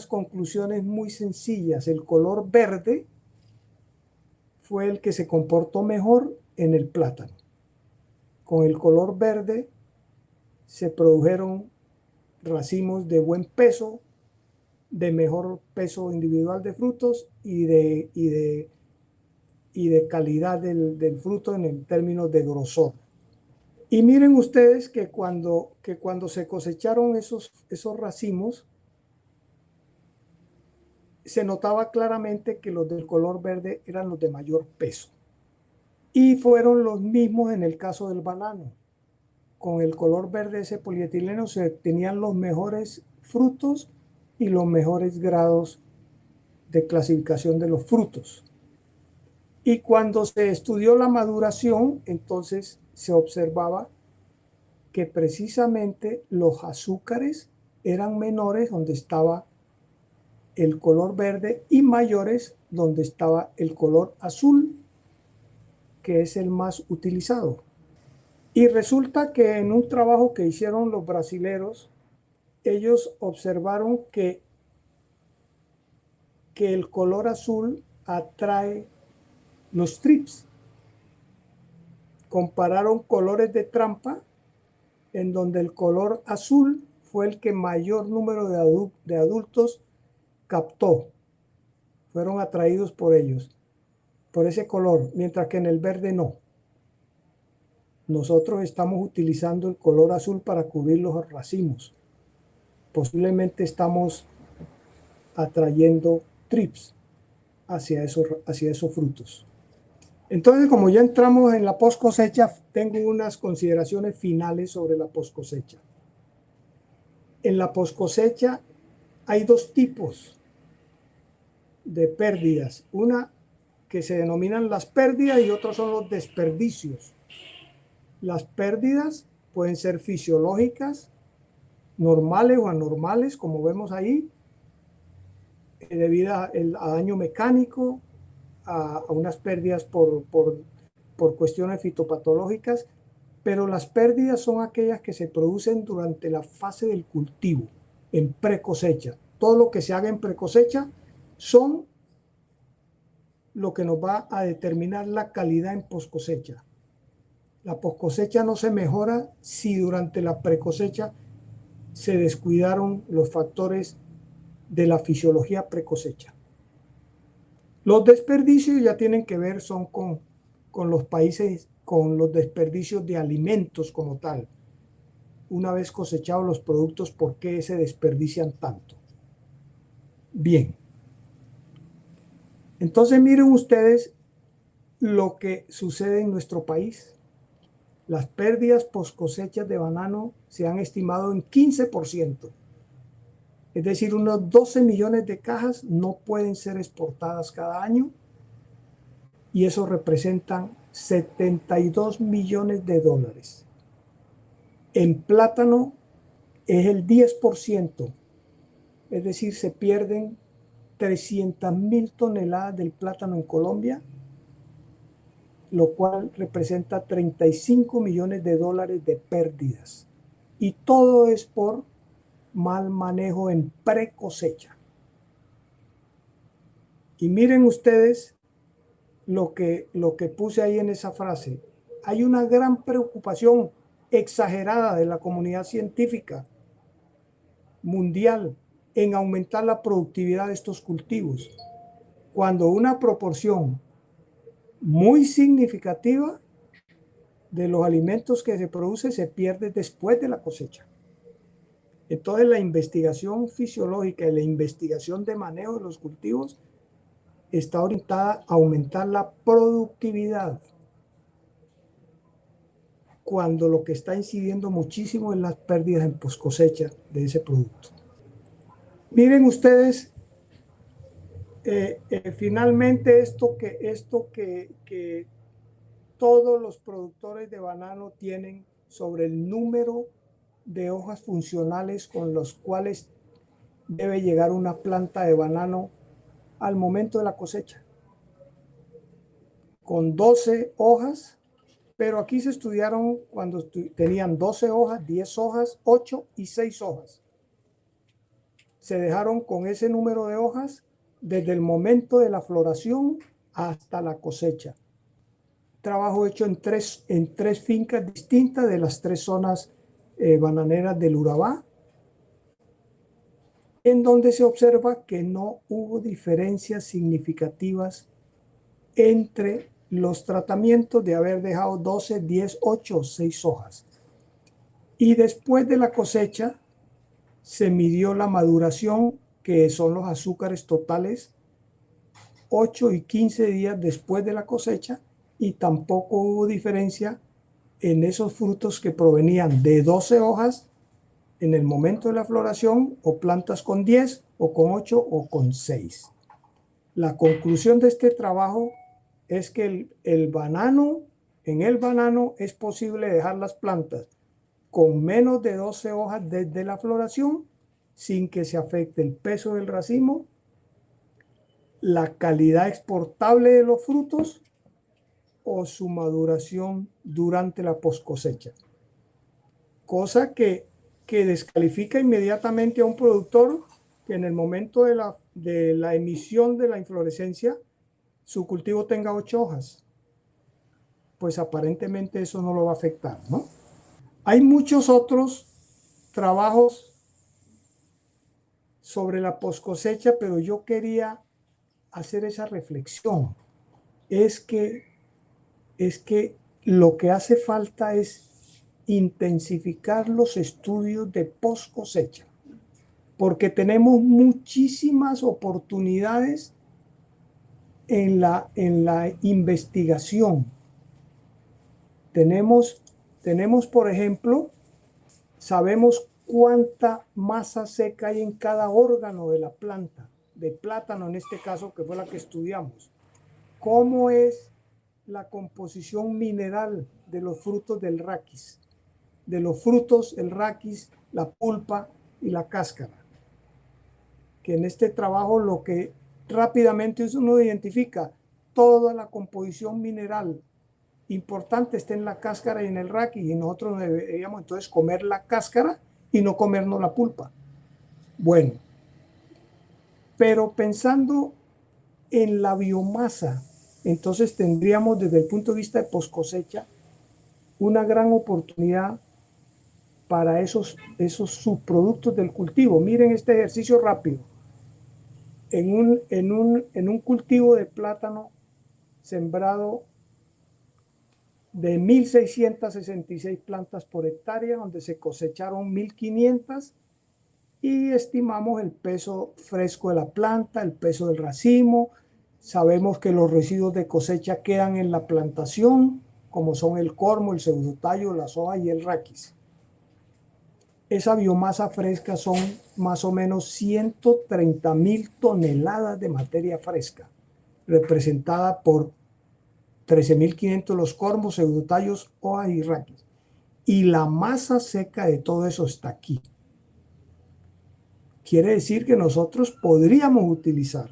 conclusiones muy sencillas. El color verde fue el que se comportó mejor en el plátano. Con el color verde se produjeron racimos de buen peso, de mejor peso individual de frutos y de calidad del fruto en términos de grosor. Y miren ustedes que cuando se cosecharon esos racimos, se notaba claramente que los del color verde eran los de mayor peso. Y fueron los mismos en el caso del banano. Con el color verde, ese polietileno, se tenían los mejores frutos y los mejores grados de clasificación de los frutos. Y cuando se estudió la maduración, entonces se observaba que precisamente los azúcares eran menores donde estaba el color verde y mayores donde estaba el color azul, que es el más utilizado. Y resulta que en un trabajo que hicieron los brasileros, ellos observaron que el color azul atrae los trips. Compararon colores de trampa en donde el color azul fue el que mayor número de adultos captó. Fueron atraídos por ellos, por ese color, mientras que en el verde no. Nosotros estamos utilizando el color azul para cubrir los racimos. Posiblemente estamos atrayendo trips hacia esos frutos. Entonces, como ya entramos en la post cosecha, tengo unas consideraciones finales sobre la post cosecha. En la post cosecha hay dos tipos de pérdidas. Una que se denominan las pérdidas y otros son los desperdicios. Las pérdidas pueden ser fisiológicas, normales o anormales, como vemos ahí, debido a daño mecánico, a unas pérdidas por cuestiones fitopatológicas, pero las pérdidas son aquellas que se producen durante la fase del cultivo, en precosecha. Todo lo que se haga en precosecha son lo que nos va a determinar la calidad en poscosecha. La poscosecha no se mejora si durante la precosecha se descuidaron los factores de la fisiología precosecha. Los desperdicios ya tienen que ver son con los países, con los desperdicios de alimentos como tal. Una vez cosechados los productos, ¿por qué se desperdician tanto? Bien. Entonces miren ustedes lo que sucede en nuestro país. Las pérdidas post cosechas de banano se han estimado en 15%. Es decir, unos 12 millones de cajas no pueden ser exportadas cada año y eso representa 72 millones de dólares. En plátano es el 10%, es decir, se pierden 300.000 toneladas del plátano en Colombia, lo cual representa 35 millones de dólares de pérdidas. Y todo es por mal manejo en pre-cosecha. Y miren ustedes lo que puse ahí en esa frase. Hay una gran preocupación exagerada de la comunidad científica mundial en aumentar la productividad de estos cultivos, cuando una proporción muy significativa de los alimentos que se produce se pierde después de la cosecha. Entonces la investigación fisiológica y la investigación de manejo de los cultivos está orientada a aumentar la productividad, cuando lo que está incidiendo muchísimo es las pérdidas en post cosecha de ese producto. Miren ustedes, finalmente esto que todos los productores de banano tienen sobre el número de hojas funcionales con los cuales debe llegar una planta de banano al momento de la cosecha. Con 12 hojas, pero aquí se estudiaron cuando tenían 12 hojas, 10 hojas, 8 y 6 hojas. Se dejaron con ese número de hojas desde el momento de la floración hasta la cosecha. Trabajo hecho en tres fincas distintas de las 3 zonas bananeras del Urabá, en donde se observa que no hubo diferencias significativas entre los tratamientos de haber dejado 12, 10, 8 o 6 hojas. Y después de la cosecha se midió la maduración, que son los azúcares totales, 8 y 15 días después de la cosecha, y tampoco hubo diferencia en esos frutos que provenían de 12 hojas en el momento de la floración, o plantas con 10 o con 8 o con 6. La conclusión de este trabajo es que en el banano es posible dejar las plantas con menos de 12 hojas desde la floración sin que se afecte el peso del racimo, la calidad exportable de los frutos o su maduración durante la poscosecha. Cosa que descalifica inmediatamente a un productor que en el momento de la emisión de la inflorescencia su cultivo tenga 8 hojas. Pues aparentemente eso no lo va a afectar, ¿no? Hay muchos otros trabajos sobre la poscosecha, pero yo quería hacer esa reflexión. Es que lo que hace falta es intensificar los estudios de post cosecha, porque tenemos muchísimas oportunidades en la investigación. Tenemos, por ejemplo, sabemos cuánta masa seca hay en cada órgano de la planta, de plátano en este caso, que fue la que estudiamos. cómo es la composición mineral de los frutos del raquis. De los frutos, el raquis, la pulpa y la cáscara. Que en este trabajo lo que rápidamente uno identifica, toda la composición mineral importante está en la cáscara y en el raquis, y nosotros deberíamos entonces comer la cáscara y no comernos la pulpa. Bueno, pero pensando en la biomasa, entonces tendríamos desde el punto de vista de post cosecha una gran oportunidad para esos subproductos del cultivo. Miren este ejercicio rápido. En un cultivo de plátano sembrado de 1.666 plantas por hectárea, donde se cosecharon 1.500, y estimamos el peso fresco de la planta, el peso del racimo. Sabemos que los residuos de cosecha quedan en la plantación, como son el cormo, el pseudotallo, la soja y el raquis. Esa biomasa fresca son más o menos 130.000 toneladas de materia fresca, representada por 13.500 los cormos, pseudotallos, hojas y raquis. Y la masa seca de todo eso está aquí. Quiere decir que nosotros podríamos utilizar,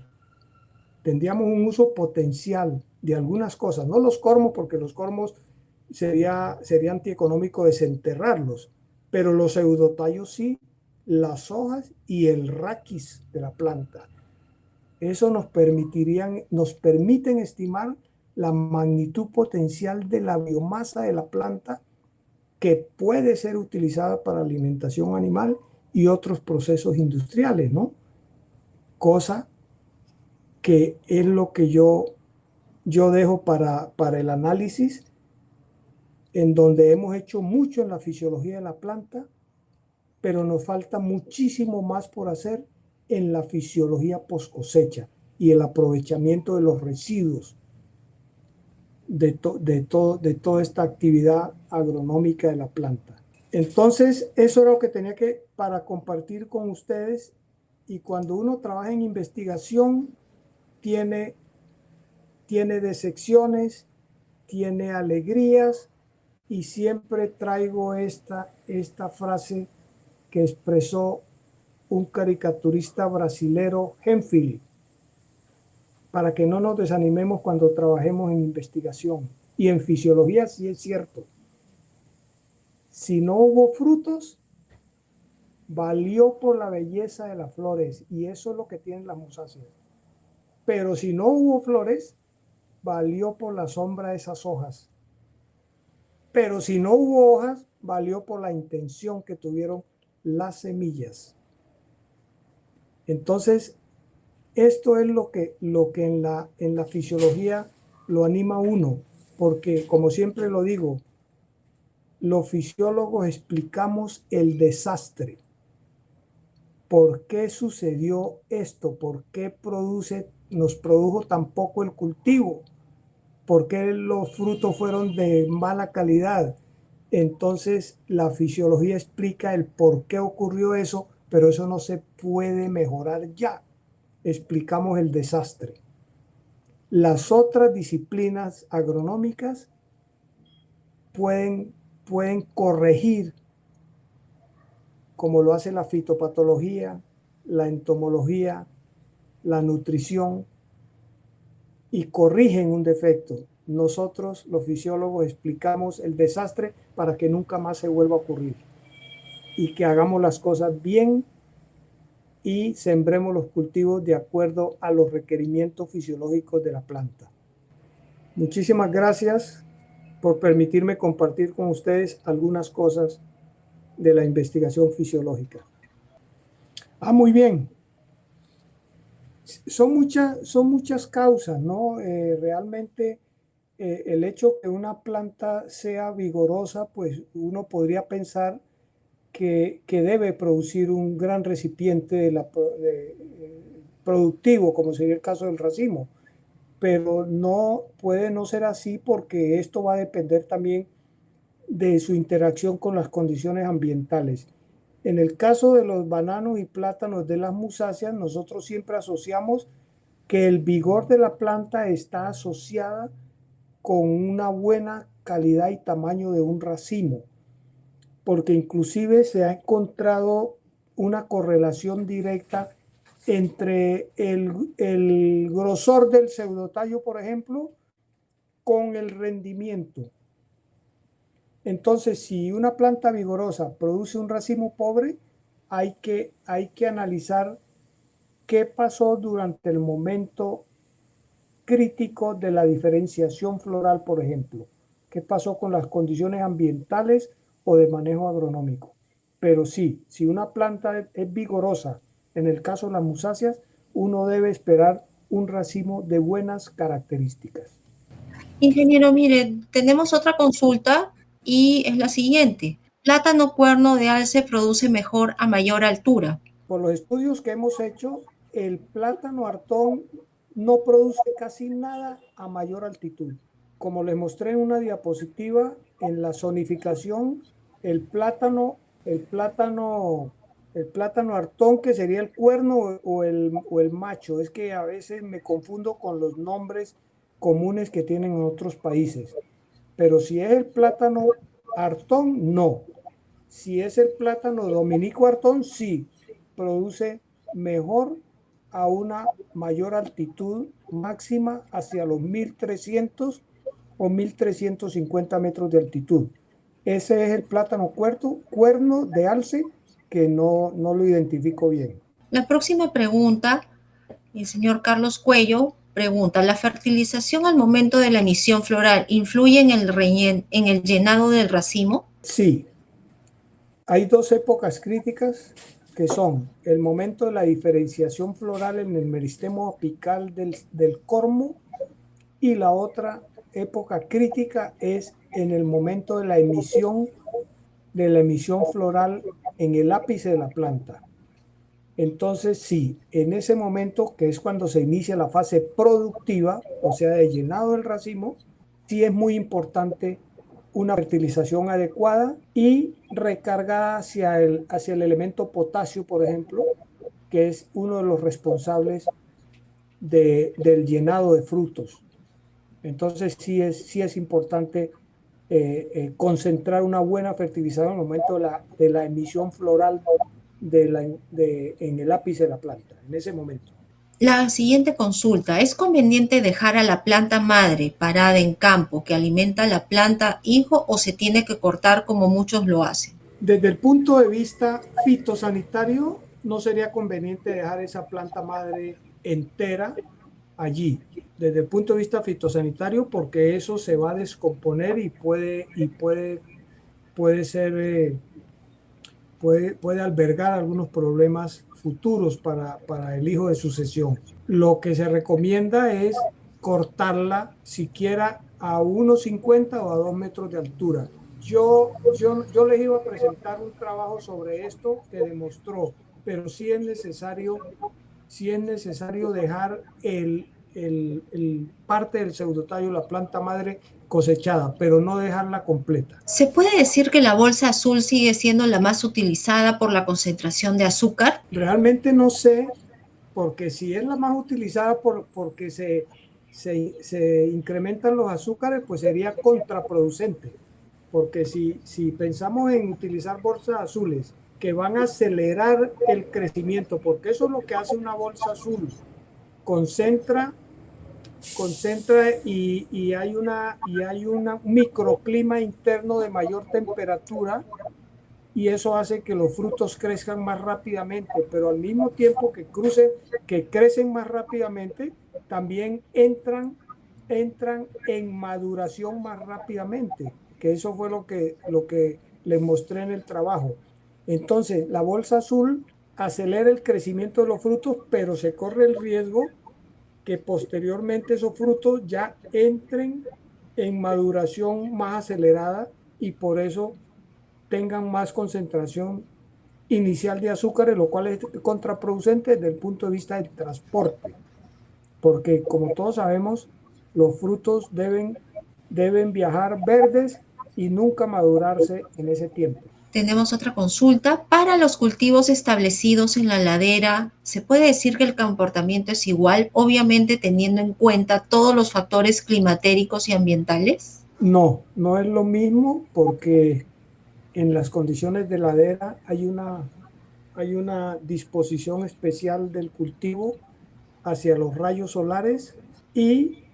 tendríamos un uso potencial de algunas cosas, no los cormos, porque los cormos sería antieconómico desenterrarlos, pero los pseudotallos sí, las hojas y el raquis de la planta. Eso nos permiten estimar la magnitud potencial de la biomasa de la planta que puede ser utilizada para alimentación animal y otros procesos industriales, ¿no? Cosa que es lo que yo dejo para el análisis, en donde hemos hecho mucho en la fisiología de la planta, pero nos falta muchísimo más por hacer en la fisiología post cosecha y el aprovechamiento de los residuos de toda esta actividad agronómica de la planta. Entonces, eso era lo que tenía para compartir con ustedes. Y cuando uno trabaja en investigación, tiene decepciones, tiene alegrías, y siempre traigo esta frase que expresó un caricaturista brasilero, Hemphill, para que no nos desanimemos cuando trabajemos en investigación. Y en fisiología sí es cierto. Si no hubo frutos, valió por la belleza de las flores, y eso es lo que tienen las musáceas. Pero si no hubo flores, valió por la sombra de esas hojas. Pero si no hubo hojas, valió por la intención que tuvieron las semillas. Entonces, esto es lo que en la fisiología lo anima a uno, porque como siempre lo digo, los fisiólogos explicamos el desastre. ¿Por qué sucedió esto? ¿Por qué nos produjo tan poco el cultivo? ¿Por qué los frutos fueron de mala calidad? Entonces la fisiología explica el por qué ocurrió eso, pero eso no se puede mejorar ya. Explicamos el desastre. Las otras disciplinas agronómicas pueden corregir, como lo hace la fitopatología, la entomología, la nutrición, y corrigen un defecto. Nosotros, los fisiólogos, explicamos el desastre para que nunca más se vuelva a ocurrir, y que hagamos las cosas bien y sembremos los cultivos de acuerdo a los requerimientos fisiológicos de la planta. Muchísimas gracias por permitirme compartir con ustedes algunas cosas de la investigación fisiológica. Muy bien. Son muchas causas, ¿no? Realmente el hecho que una planta sea vigorosa, pues uno podría pensar que debe producir un gran recipiente productivo, como sería el caso del racimo. Pero no puede no ser así, porque esto va a depender también de su interacción con las condiciones ambientales. En el caso de los bananos y plátanos de las musáceas, nosotros siempre asociamos que el vigor de la planta está asociada con una buena calidad y tamaño de un racimo, porque inclusive se ha encontrado una correlación directa entre el grosor del pseudotallo, por ejemplo, con el rendimiento. Entonces, si una planta vigorosa produce un racimo pobre, hay que analizar qué pasó durante el momento crítico de la diferenciación floral, por ejemplo. ¿Qué pasó con las condiciones ambientales o de manejo agronómico? Pero sí, si una planta es vigorosa, en el caso de las musáceas, uno debe esperar un racimo de buenas características. Ingeniero, mire, tenemos otra consulta y es la siguiente. ¿Plátano cuerno de alce produce mejor a mayor altura? Por los estudios que hemos hecho, el plátano Artón no produce casi nada a mayor altitud. Como les mostré en una diapositiva, en la zonificación, el plátano, el plátano, el plátano Artón, que sería el cuerno o el macho, es que a veces me confundo con los nombres comunes que tienen en otros países. Pero si es el plátano Artón, no. Si es el plátano Dominico Artón, sí, produce mejor a una mayor altitud máxima hacia los 1300 o 1350 metros de altitud. Ese es el plátano cuerno de alce que no lo identifico bien. La próxima pregunta, el señor Carlos Cuello pregunta, ¿la fertilización al momento de la emisión floral influye en el llenado del racimo? Sí, hay dos épocas críticas que son el momento de la diferenciación floral en el meristemo apical del cormo, y la otra época crítica es en el momento de la emisión floral en el ápice de la planta. Entonces, sí, en ese momento, que es cuando se inicia la fase productiva, o sea, de llenado del racimo, sí es muy importante una fertilización adecuada y recargada hacia el elemento potasio, por ejemplo, que es uno de los responsables del llenado de frutos. Entonces, sí es importante concentrar una buena fertilización en el momento de la emisión floral en el ápice de la planta, en ese momento. La siguiente consulta, ¿es conveniente dejar a la planta madre parada en campo que alimenta la planta hijo o se tiene que cortar como muchos lo hacen? Desde el punto de vista fitosanitario, no sería conveniente dejar esa planta madre entera allí, desde el punto de vista fitosanitario, porque eso se va a descomponer y puede ser, puede albergar algunos problemas futuros para el hijo de sucesión. Lo que se recomienda es cortarla siquiera a 1,50 o a 2 metros de altura. Yo les iba a presentar un trabajo sobre esto que demostró, pero sí es necesario dejar parte del pseudotallo, la planta madre, cosechada, pero no dejarla completa. ¿Se puede decir que la bolsa azul sigue siendo la más utilizada por la concentración de azúcar? Realmente no sé, porque si es la más utilizada porque se incrementan los azúcares, pues sería contraproducente. Porque si pensamos en utilizar bolsas azules que van a acelerar el crecimiento, porque eso es lo que hace una bolsa azul, concentra y hay un microclima interno de mayor temperatura, y eso hace que los frutos crezcan más rápidamente, pero al mismo tiempo que crecen más rápidamente, también entran en maduración más rápidamente, que eso fue lo que les mostré en el trabajo. Entonces, la bolsa azul acelera el crecimiento de los frutos, pero se corre el riesgo que posteriormente esos frutos ya entren en maduración más acelerada y por eso tengan más concentración inicial de azúcares, lo cual es contraproducente desde el punto de vista del transporte, porque como todos sabemos, los frutos deben viajar verdes y nunca madurarse en ese tiempo. Tenemos otra consulta. Para los cultivos establecidos en la ladera, ¿se puede decir que el comportamiento es igual, obviamente teniendo en cuenta todos los factores climatéricos y ambientales? No, no es lo mismo porque en las condiciones de ladera hay una disposición especial del cultivo hacia los rayos solares y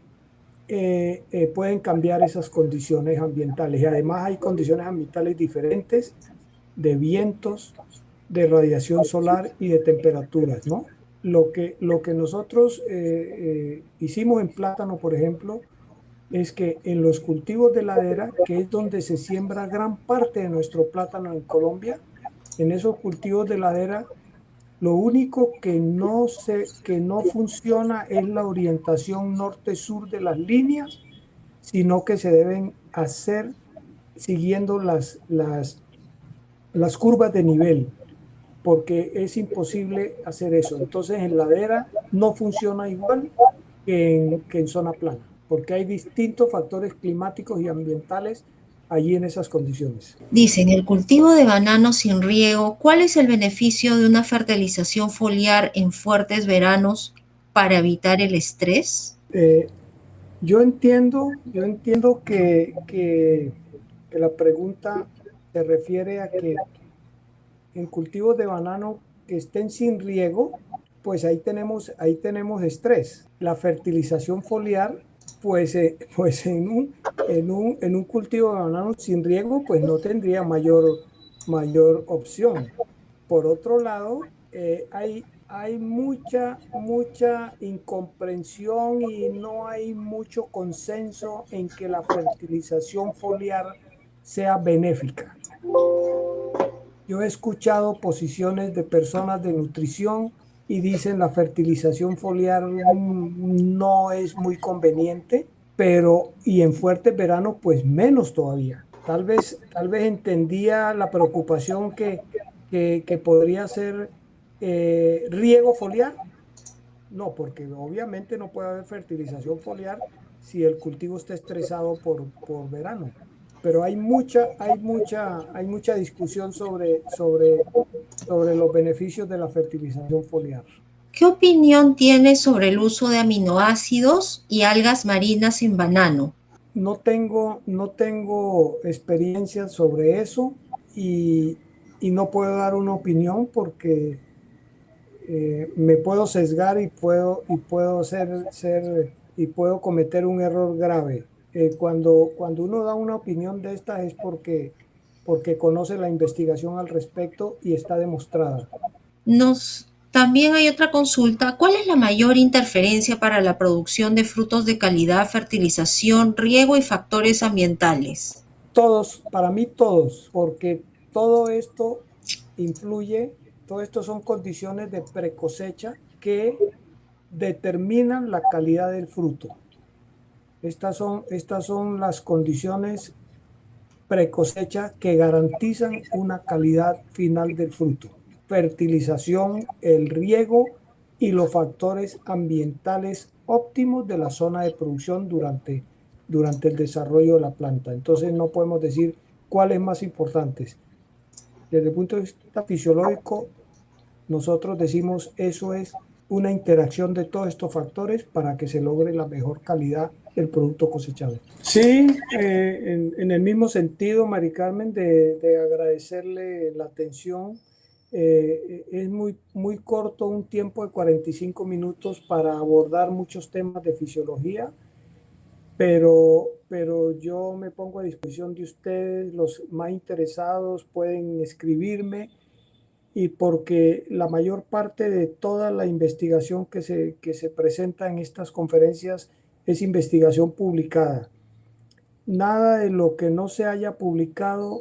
pueden cambiar esas condiciones ambientales. Y además hay condiciones ambientales diferentes de vientos, de radiación solar y de temperaturas, ¿no? Lo que nosotros hicimos en plátano, por ejemplo, es que en los cultivos de ladera, que es donde se siembra gran parte de nuestro plátano en Colombia, en esos cultivos de ladera, lo único que no funciona es la orientación norte-sur de las líneas, sino que se deben hacer siguiendo las curvas de nivel, porque es imposible hacer eso. Entonces en ladera no funciona igual que en zona plana, porque hay distintos factores climáticos y ambientales allí en esas condiciones. Dice, en el cultivo de banano sin riego, ¿cuál es el beneficio de una fertilización foliar en fuertes veranos para evitar el estrés? Yo entiendo que la pregunta se refiere a que en cultivos de banano que estén sin riego, pues ahí tenemos estrés. La fertilización foliar, pues, pues en un cultivo de banano sin riego, pues no tendría mayor opción. Por otro lado, hay mucha incomprensión y no hay mucho consenso en que la fertilización foliar sea benéfica. Yo he escuchado posiciones de personas de nutrición y dicen la fertilización foliar no es muy conveniente, pero y en fuertes veranos pues menos todavía. Tal vez entendía la preocupación que podría ser riego foliar. No, porque obviamente no puede haber fertilización foliar si el cultivo está estresado por verano. Pero hay mucha discusión sobre los beneficios de la fertilización foliar. ¿Qué opinión tienes sobre el uso de aminoácidos y algas marinas en banano? No tengo experiencia sobre eso y, y no puedo dar una opinión porque me puedo sesgar y puedo y puedo cometer un error grave. Cuando uno da una opinión de esta es porque conoce la investigación al respecto y está demostrada. También hay otra consulta. ¿Cuál es la mayor interferencia para la producción de frutos de calidad, fertilización, riego y factores ambientales? Todos, para mí todos, porque todo esto influye, todo esto son condiciones de precosecha que determinan la calidad del fruto. Estas son las condiciones precosecha que garantizan una calidad final del fruto. Fertilización, el riego y los factores ambientales óptimos de la zona de producción durante el desarrollo de la planta. Entonces no podemos decir cuál es más importante. Desde el punto de vista fisiológico, nosotros decimos eso es una interacción de todos estos factores para que se logre la mejor calidad del producto cosechado. Sí, en el mismo sentido, Mari Carmen, de agradecerle la atención. Es muy corto un tiempo de 45 minutos para abordar muchos temas de fisiología, pero yo me pongo a disposición de ustedes, los más interesados pueden escribirme y porque la mayor parte de toda la investigación que se presenta en estas conferencias es investigación publicada. Nada de lo que no se haya publicado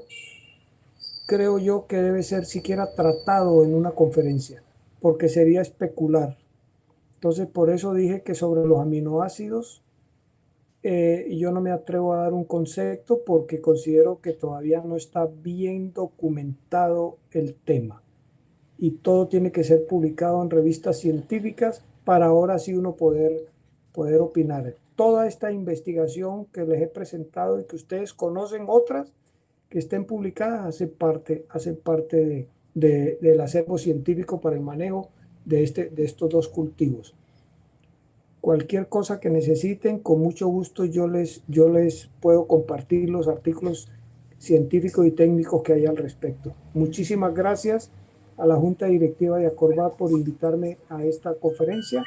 creo yo que debe ser siquiera tratado en una conferencia, porque sería especular. Entonces, por eso dije que sobre los aminoácidos, yo no me atrevo a dar un concepto porque considero que todavía no está bien documentado el tema. Y todo tiene que ser publicado en revistas científicas para ahora sí uno poder opinar. Toda esta investigación que les he presentado y que ustedes conocen otras, que estén publicadas hacen parte del acervo científico para el manejo de estos dos cultivos. Cualquier cosa que necesiten, con mucho gusto yo les puedo compartir los artículos científicos y técnicos que hay al respecto. Muchísimas gracias a la Junta Directiva de Acorbat por invitarme a esta conferencia.